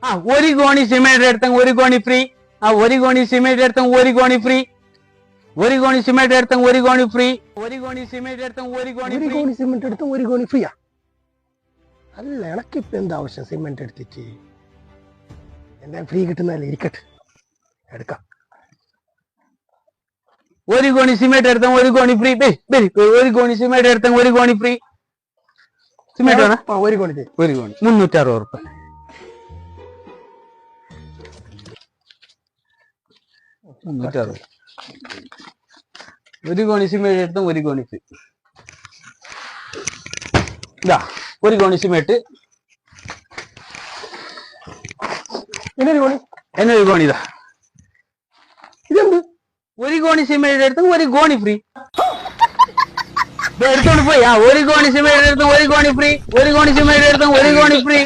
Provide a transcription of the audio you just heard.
ആ ഒരു കോണി സിമെന്റ് എടുത്തെങ്കിൽ ഒരു കോണി ഫ്രീ. ആ ഒരു കോണി സിമെന്റ് എടുത്തെങ്കിൽ ഒരു കോണി ഫ്രീ. ഒരു കോണി സിമെന്റ് എടുത്തെങ്കിൽ ഒരു കോണി ഫ്രീ. ഒരു കോണി സിമെന്റ് എടുത്തെങ്കിൽ ഒരു കോണി ഒരു കോണി സിമെന്റ് എടുത്ത് ഒരു കോണി ഫ്രീയാ? അല്ല, എനക്കിപ്പോ എന്താ ആവശ്യം സിമെന്റ് എടുത്തിട്ട്? എന്താ ഫ്രീ കിട്ടുന്നതല്ലേ, ഇരിക്കട്ടെ, എടുക്കാം. ഒരു കോണി സിമെന്റ് എടുത്തെങ്കിൽ ഒരു കോണി ഫ്രീ. ഒരു കോണി സിമെന്റ് എടുത്തെങ്കിൽ ഒരു കോണി ഫ്രീ. സിമെന്റ് വേണം? ഒരു കോണി ഒരു കോണി 360 റുപ്യ. 360. ഒരു കോണി സിമെന്റ് എടുത്ത ഒരു കോണി ഫ്രീ. ഇതാ ഒരു കോണി സിമെന്റ്. എന്നൊരു കോണി, എന്നൊരു കോണി ഇതാ. ഇതെന്ത്? ഒരു കോണി സിമെന്റ് എടുത്ത ഒരു കോണി ഫ്രീ. എടുത്തോണ്ട് പോയി. ആ ഒരു കോണി സിമെന്റ് എടുത്ത ഒരു കോണി ഫ്രീ. ഒരു കോണി സിമെന്റ് എടുത്ത ഒരു കോണി ഫ്രീ.